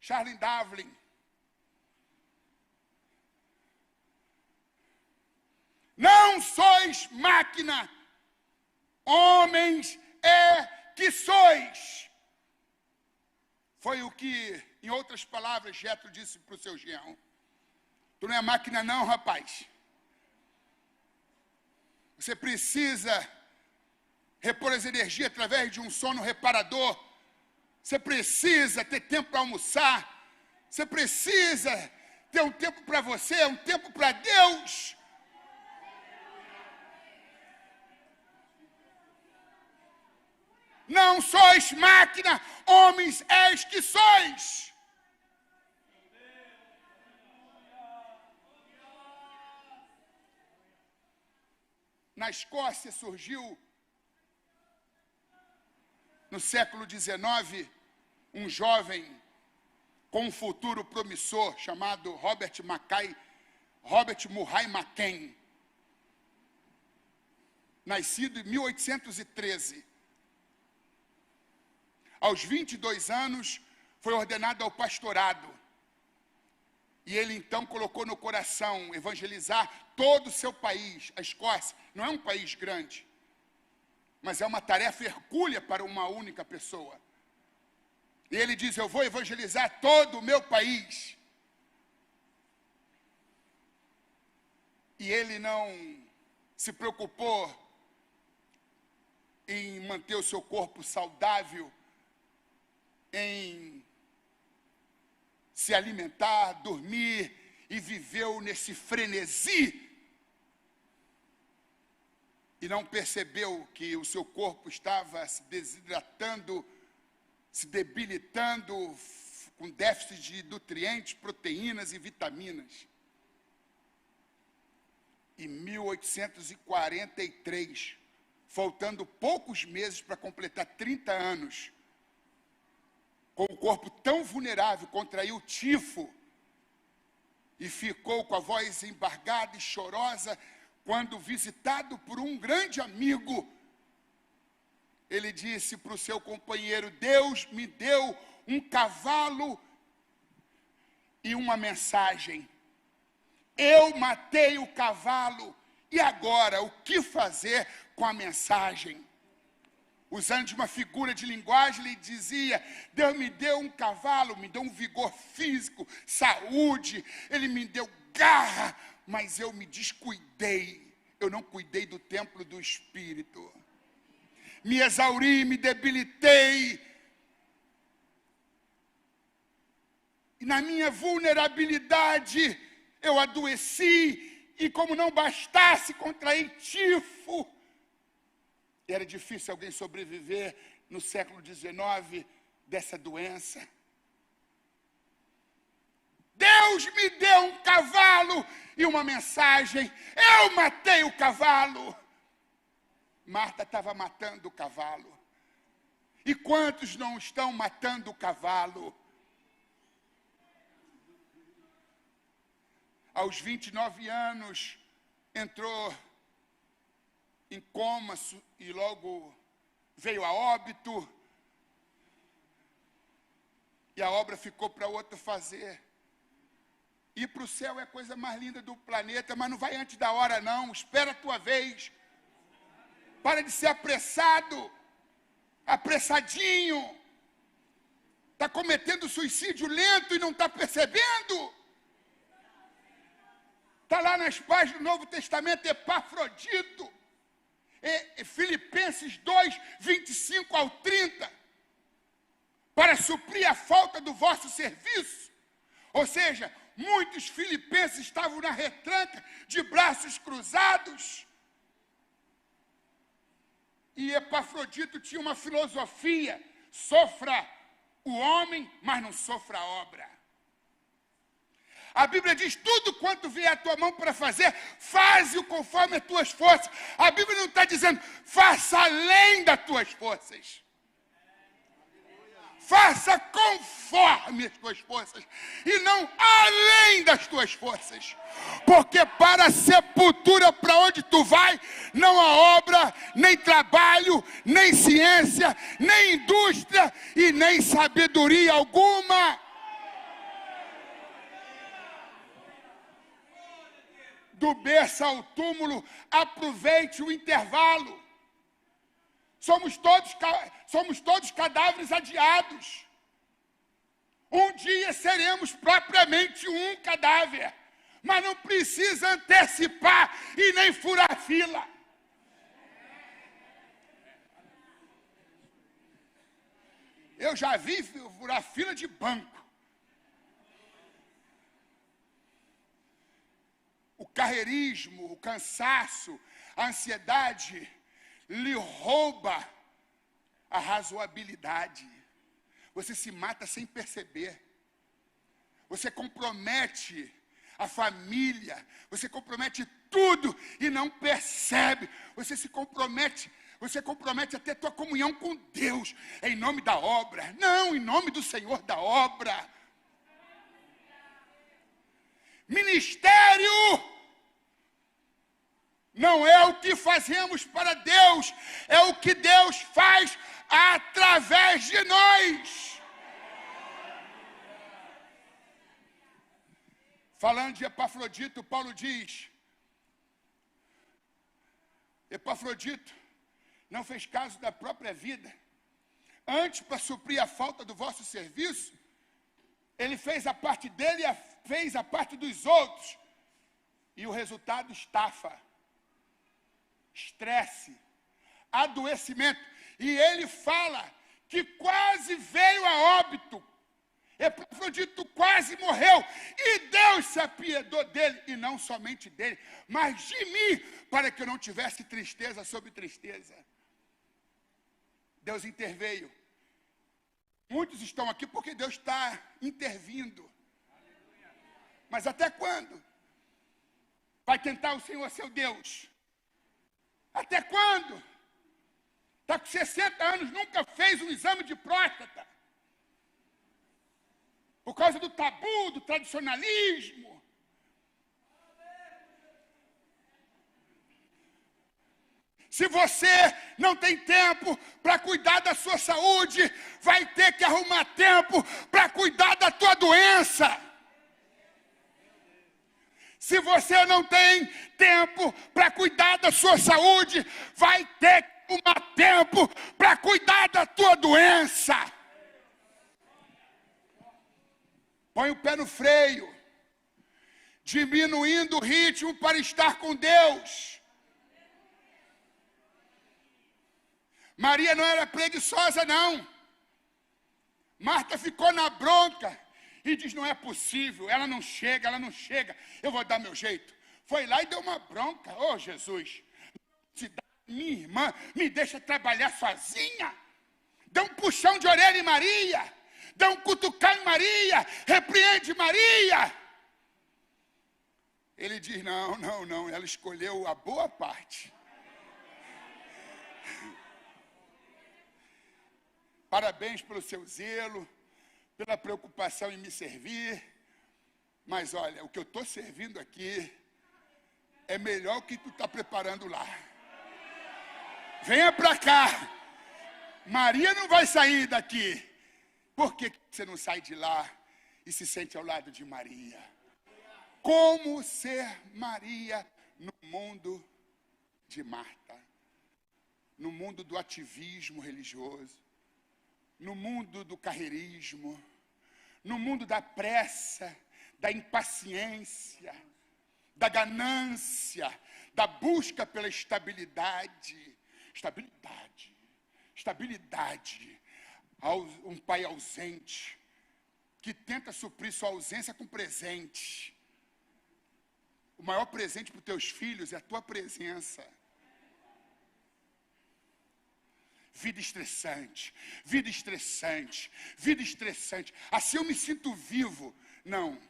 Charles Darwin. Não sois máquina, homens é que sois. Foi o que, em outras palavras, Jetro disse para o seu genro. Tu não é máquina não, rapaz. Você precisa repor as energias através de um sono reparador. Você precisa ter tempo para almoçar. Você precisa ter um tempo para você, um tempo para Deus. Não sois máquina, homens és que sois. Na Escócia surgiu, no século XIX, um jovem com um futuro promissor chamado Robert Murray McCain, nascido em 1813. Aos 22 anos, foi ordenado ao pastorado. E ele então colocou no coração evangelizar todo o seu país. A Escócia não é um país grande, mas é uma tarefa hercúlea para uma única pessoa. E ele diz, eu vou evangelizar todo o meu país. E ele não se preocupou em manter o seu corpo saudável, em se alimentar, dormir, e viveu nesse frenesi. E não percebeu que o seu corpo estava se desidratando, se debilitando, com déficit de nutrientes, proteínas e vitaminas. Em 1843, faltando poucos meses para completar 30 anos, com o corpo tão vulnerável, contraiu tifo e ficou com a voz embargada e chorosa, quando visitado por um grande amigo, ele disse para o seu companheiro, Deus me deu um cavalo e uma mensagem. Eu matei o cavalo, e agora o que fazer com a mensagem? Usando de uma figura de linguagem, ele dizia, Deus me deu um cavalo, me deu um vigor físico, saúde, ele me deu garra, mas eu me descuidei, eu não cuidei do templo do Espírito. Me exauri, me debilitei. E na minha vulnerabilidade, eu adoeci, e como não bastasse, contraí tifo. Era difícil alguém sobreviver no século XIX dessa doença. Deus me deu um cavalo e uma mensagem. Eu matei o cavalo. Marta estava matando o cavalo. E quantos não estão matando o cavalo? Aos 29 anos, entrou em coma e logo veio a óbito. E a obra ficou para outro fazer. Ir para o céu é a coisa mais linda do planeta, mas não vai antes da hora não, espera a tua vez. Para de ser apressado, apressadinho. Está cometendo suicídio lento e não está percebendo. Está lá nas páginas do Novo Testamento, Epafrodito. Filipenses 2, 25 ao 30. para suprir a falta do vosso serviço. Ou seja, muitos filipenses estavam na retranca, de braços cruzados. E Epafrodito tinha uma filosofia: sofra o homem, mas não sofra a obra. A Bíblia diz: tudo quanto vier à tua mão para fazer, faze-o conforme as tuas forças. A Bíblia não está dizendo, faça além das tuas forças. Faça conforme as tuas forças, e não além das tuas forças. Porque para a sepultura para onde tu vai, não há obra, nem trabalho, nem ciência, nem indústria e nem sabedoria alguma. Do berço ao túmulo, aproveite o intervalo. Somos todos cadáveres adiados. Um dia seremos propriamente um cadáver, mas não precisa antecipar e nem furar fila. Eu já vi furar fila de banco. O carreirismo, o cansaço, a ansiedade lhe rouba a razoabilidade. Você se mata sem perceber. Você compromete a família, você compromete tudo e não percebe. Você compromete até a tua comunhão com Deus, em nome da obra. Não, em nome do Senhor da obra. Ministério não é o que fazemos para Deus, é o que Deus faz através de nós. Falando de Epafrodito, Paulo diz: Epafrodito não fez caso da própria vida. Antes, para suprir a falta do vosso serviço, ele fez a parte dele e fez a parte dos outros. E o resultado: estafa, estresse, adoecimento. E ele fala que quase veio a óbito. Epafrodito quase morreu. E Deus se apiedou dele, e não somente dele, mas de mim, para que eu não tivesse tristeza sobre tristeza. Deus interveio. Muitos estão aqui porque Deus está intervindo. Mas até quando vai tentar o Senhor, seu Deus? Até quando? Está com 60 anos, nunca fez um exame de próstata. Por causa do tabu, do tradicionalismo. Se você não tem tempo para cuidar da sua saúde, vai ter que arrumar tempo para cuidar da tua doença. Se você não tem tempo para cuidar da sua saúde, vai ter que arrumar tempo para cuidar da tua doença. Põe o pé no freio, diminuindo o ritmo para estar com Deus. Maria não era preguiçosa, não. Marta ficou na bronca e diz: não é possível, ela não chega, eu vou dar meu jeito. Foi lá e deu uma bronca. Oh, Jesus, minha irmã me deixa trabalhar sozinha. Dá um puxão de orelha em Maria, dá um cutucão em Maria, repreende Maria. Ele diz: não, ela escolheu a boa parte. Parabéns pelo seu zelo, pela preocupação em me servir. Mas olha, o que eu estou servindo aqui é melhor o que tu está preparando lá. Venha para cá. Maria não vai sair daqui. Por que você não sai de lá e se sente ao lado de Maria? Como ser Maria no mundo de Marta? No mundo do ativismo religioso, no mundo do carreirismo, no mundo da pressa, da impaciência, da ganância, da busca pela estabilidade. Estabilidade. um pai ausente, que tenta suprir sua ausência com presente. O maior presente para os teus filhos é a tua presença. Vida estressante, vida estressante, vida estressante. Assim eu me sinto vivo. Não,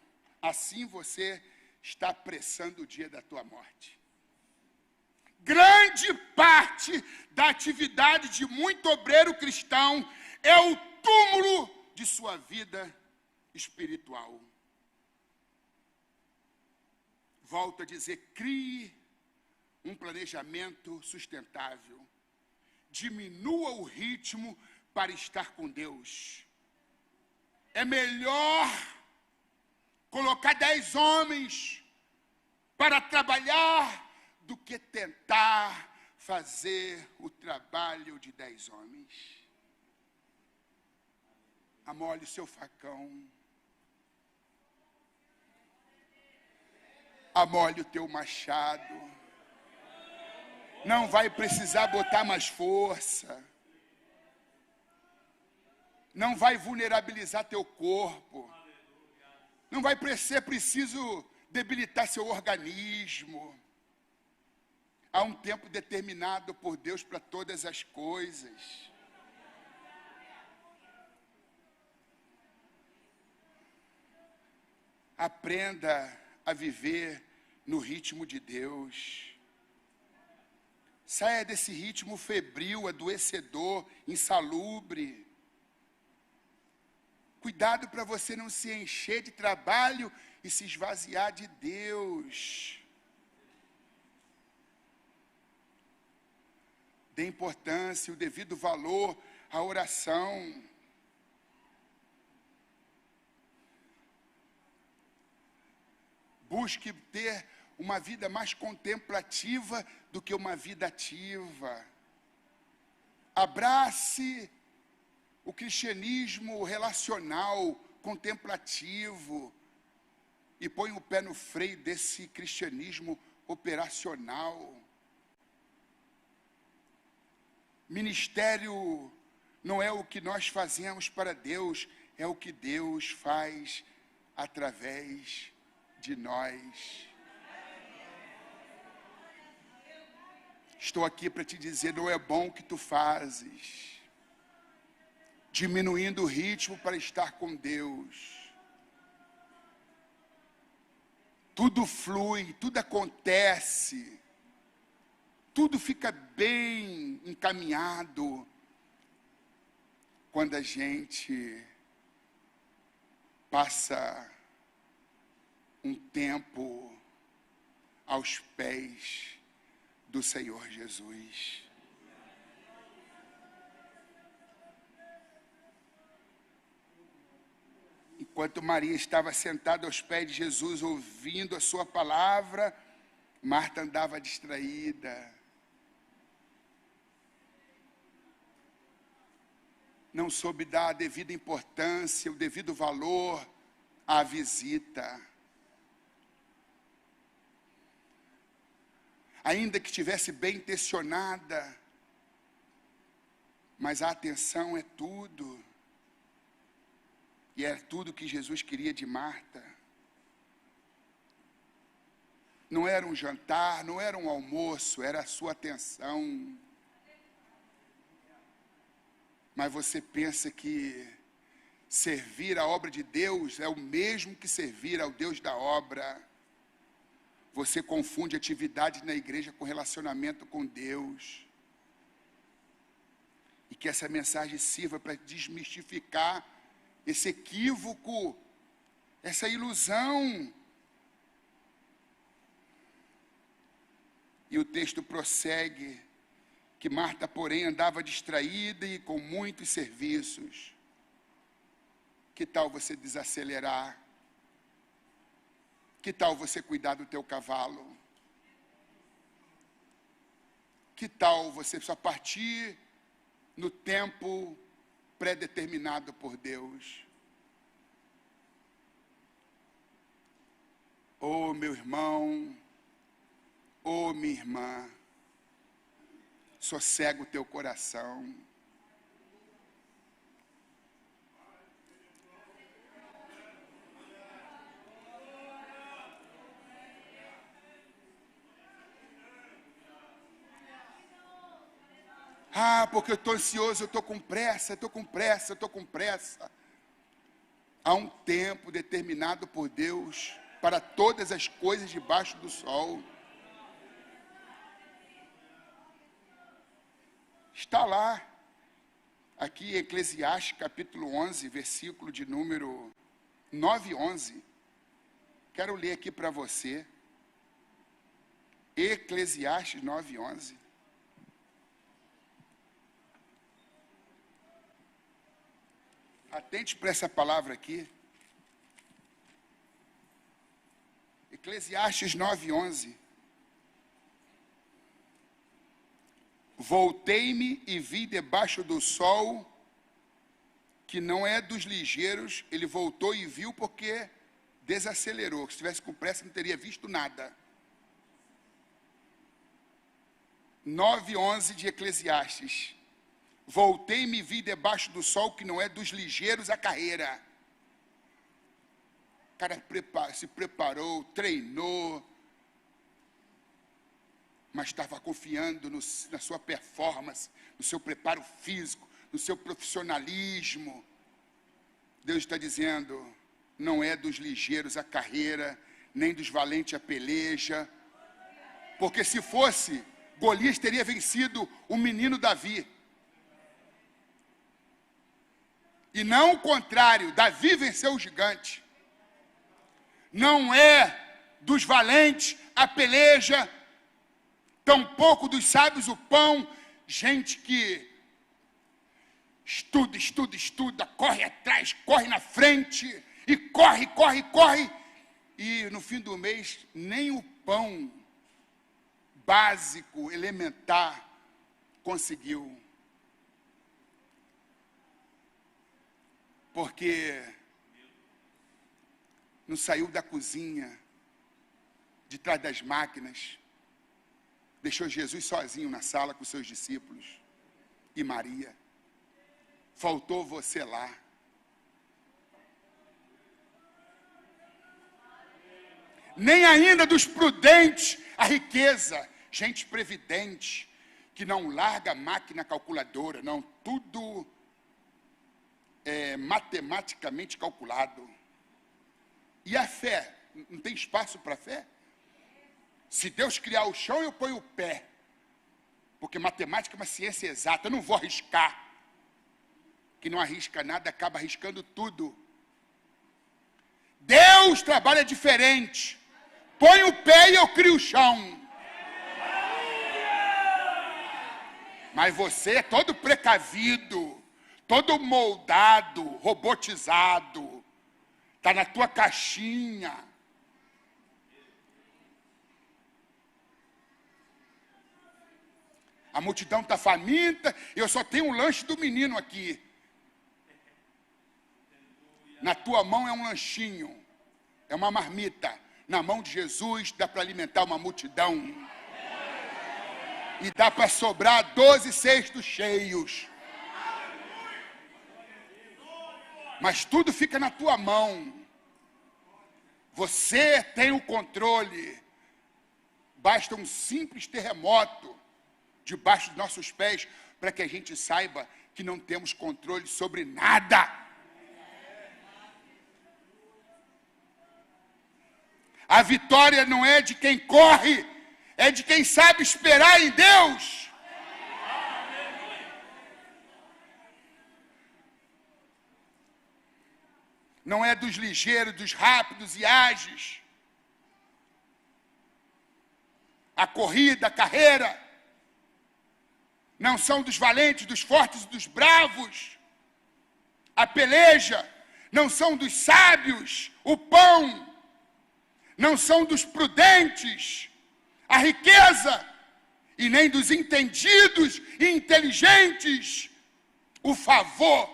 assim você está apressando o dia da tua morte. Grande parte da atividade de muito obreiro cristão é o túmulo de sua vida espiritual. Volto a dizer, crie um planejamento sustentável. Diminua o ritmo para estar com Deus. É melhor colocar 10 homens para trabalhar do que tentar fazer o trabalho de 10 homens. Amole o seu facão. Amole o teu machado. Não vai precisar botar mais força. Não vai vulnerabilizar teu corpo. Não vai ser preciso debilitar seu organismo. Há um tempo determinado por Deus para todas as coisas. Aprenda a viver no ritmo de Deus. Saia desse ritmo febril, adoecedor, insalubre. Cuidado para você não se encher de trabalho e se esvaziar de Deus. Dê importância, o devido valor à oração. Busque ter uma vida mais contemplativa do que uma vida ativa. Abrace o cristianismo relacional, contemplativo, e põe o pé no freio desse cristianismo operacional. Ministério não é o que nós fazemos para Deus, é o que Deus faz através de nós. Estou aqui para te dizer, não é bom o que tu fazes. Diminuindo o ritmo para estar com Deus. Tudo flui, tudo acontece. Tudo fica bem encaminhado quando a gente passa um tempo aos pés do Senhor Jesus. Enquanto Maria estava sentada aos pés de Jesus, ouvindo a sua palavra, Marta andava distraída. Não soube dar a devida importância, o devido valor à visita. Ainda que estivesse bem intencionada, mas a atenção é tudo. E era tudo que Jesus queria de Marta. Não era um jantar, não era um almoço, era a sua atenção. Mas você pensa que servir a obra de Deus é o mesmo que servir ao Deus da obra. Você confunde atividade na igreja com relacionamento com Deus. E que essa mensagem sirva para desmistificar esse equívoco, essa ilusão. E o texto prossegue, que Marta, porém, andava distraída e com muitos serviços. Que tal você desacelerar? Que tal você cuidar do teu cavalo? Que tal você só partir no tempo predeterminado por Deus? Oh, meu irmão, oh, minha irmã, sossega o teu coração. Ah, porque eu estou ansioso, eu estou com pressa, eu estou com pressa. Há um tempo determinado por Deus para todas as coisas debaixo do sol. Está lá, aqui em Eclesiastes capítulo 11, versículo de número 9 e 11. Quero ler aqui para você. Eclesiastes 9 e 11. Atente para essa palavra aqui. Eclesiastes 9 e 11. Voltei-me e vi debaixo do sol, que não é dos ligeiros. Ele voltou e viu porque desacelerou. Se estivesse com pressa, não teria visto nada. 9:11 de Eclesiastes. Voltei-me e vi debaixo do sol, que não é dos ligeiros a carreira. O cara se preparou, treinou, mas estava confiando na sua performance, no seu preparo físico, no seu profissionalismo. Deus está dizendo, não é dos ligeiros a carreira, nem dos valentes a peleja. Porque se fosse, Golias teria vencido o menino Davi. E não o contrário, Davi venceu o gigante. Não é dos valentes a peleja, tampouco dos sábios o pão. Gente que estuda, corre atrás, corre na frente, e corre, e no fim do mês nem o pão básico, elementar, conseguiu. Porque não saiu da cozinha, de trás das máquinas, deixou Jesus sozinho na sala com seus discípulos e Maria. Faltou você lá. Nem ainda dos prudentes a riqueza. Gente previdente, que não larga a máquina calculadora, não, tudo é matematicamente calculado. E a fé? Não tem espaço para fé? Se Deus criar o chão, eu ponho o pé. Porque matemática é uma ciência exata, eu não vou arriscar. Que não arrisca nada, acaba arriscando tudo. Deus trabalha diferente. Põe o pé e eu crio o chão. Mas você é todo precavido, todo moldado, robotizado. Está na tua caixinha. A multidão está faminta, eu só tenho um lanche do menino aqui. Na tua mão é um lanchinho, é uma marmita. Na mão de Jesus dá para alimentar uma multidão. E dá para sobrar 12 cestos cheios. Mas tudo fica na tua mão. Você tem o controle. Basta um simples terremoto debaixo dos nossos pés para que a gente saiba que não temos controle sobre nada. A vitória não é de quem corre, é de quem sabe esperar em Deus. Não é dos ligeiros, dos rápidos e ágeis. A corrida, a carreira, não são dos valentes, dos fortes e dos bravos. A peleja não são dos sábios, o pão não são dos prudentes, a riqueza, e nem dos entendidos e inteligentes, o favor.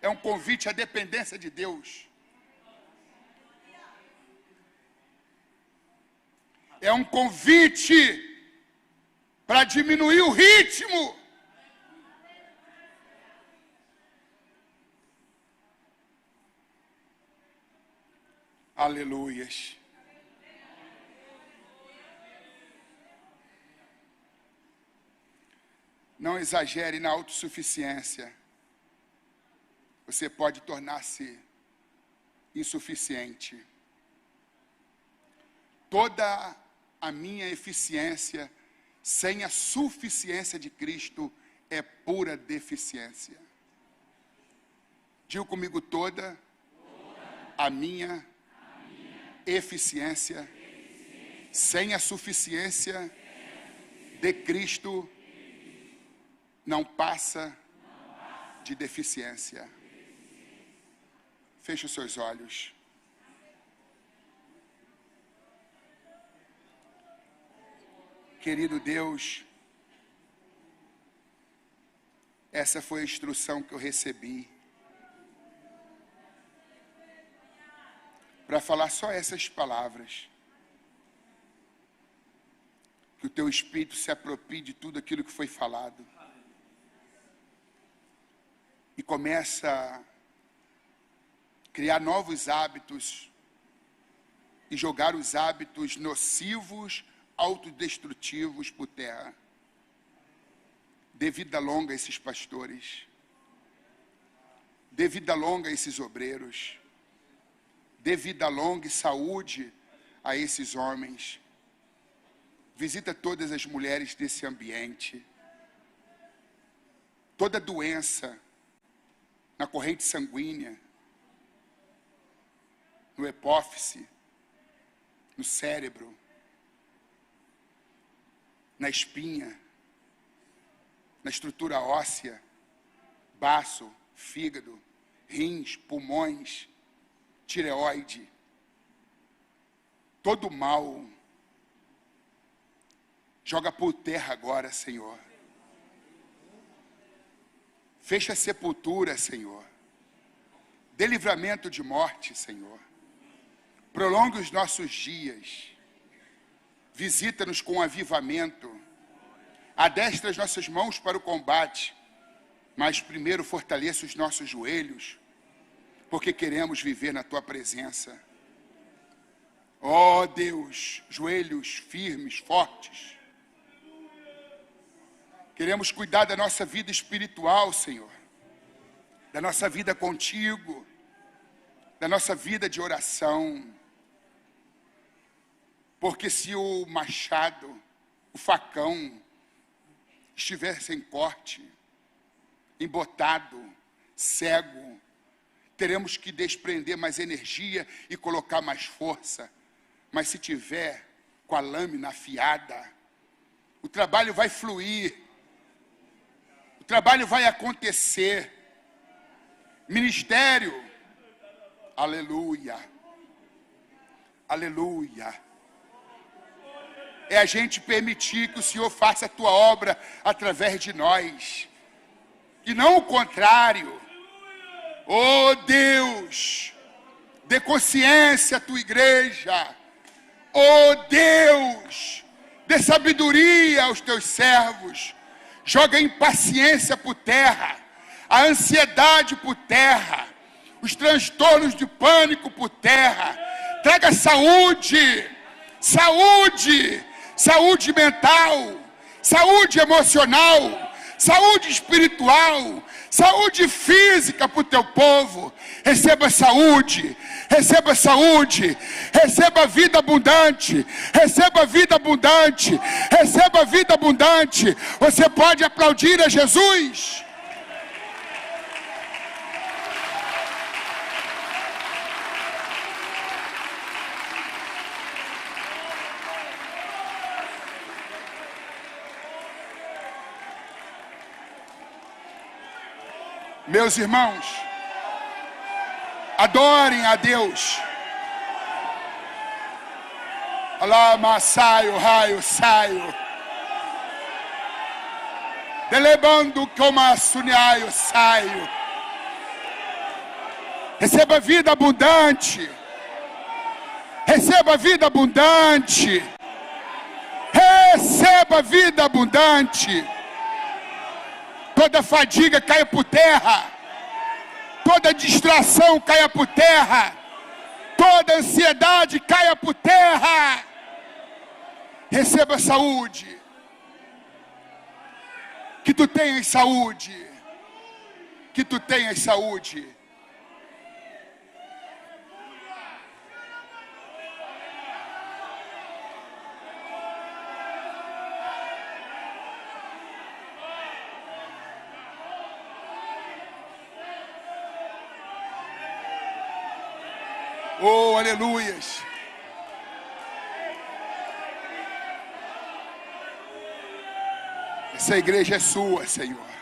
É um convite à dependência de Deus. É um convite para diminuir o ritmo. Aleluias. Não exagere na autossuficiência. Você pode tornar-se insuficiente. Toda a minha eficiência, sem a suficiência de Cristo, é pura deficiência. Diga comigo: toda a minha eficiência, sem a suficiência de Cristo, não passa de deficiência. Feche os seus olhos. Querido Deus, essa foi a instrução que eu recebi para falar só essas palavras. Que o teu Espírito se aproprie de tudo aquilo que foi falado e começa a criar novos hábitos e jogar os hábitos nocivos, autodestrutivos por terra. Dê vida longa a esses pastores. Dê vida longa a esses obreiros. Dê vida longa e saúde a esses homens. Visita todas as mulheres desse ambiente. Toda doença na corrente sanguínea, no epófise, no cérebro, na espinha, na estrutura óssea, baço, fígado, rins, pulmões, tireoide. Todo mal, joga por terra agora, Senhor. Fecha a sepultura, Senhor. Dê livramento de morte, Senhor. Prolongue os nossos dias. Visita-nos com avivamento. Adestra as nossas mãos para o combate. Mas primeiro fortaleça os nossos joelhos, porque queremos viver na Tua presença. Ó Deus, joelhos firmes, fortes. Queremos cuidar da nossa vida espiritual, Senhor. Da nossa vida contigo. Da nossa vida de oração. Porque se o machado, o facão, estiver sem corte, embotado, cego, teremos que desprender mais energia e colocar mais força. Mas se tiver com a lâmina afiada, o trabalho vai fluir. O trabalho vai acontecer. Ministério, aleluia, aleluia. É a gente permitir que o Senhor faça a Tua obra através de nós. E não o contrário. Oh Deus, dê consciência à Tua igreja. Oh Deus, dê sabedoria aos Teus servos. Joga a impaciência por terra, a ansiedade por terra, os transtornos de pânico por terra. Traga saúde, saúde, saúde mental, saúde emocional, saúde espiritual, saúde física para o teu povo. Receba saúde, receba saúde, receba vida abundante, receba vida abundante, receba vida abundante. Você pode aplaudir a Jesus? Meus irmãos, adorem a Deus. Alama saio, raio, saio. Delebando como a suniaio, saio. Receba vida abundante. Receba vida abundante. Receba vida abundante. Toda fadiga caia por terra. Toda distração caia por terra. Toda ansiedade caia por terra. Receba saúde. Que tu tenhas saúde. Que tu tenhas saúde. Oh, aleluias. Essa igreja é sua, Senhor.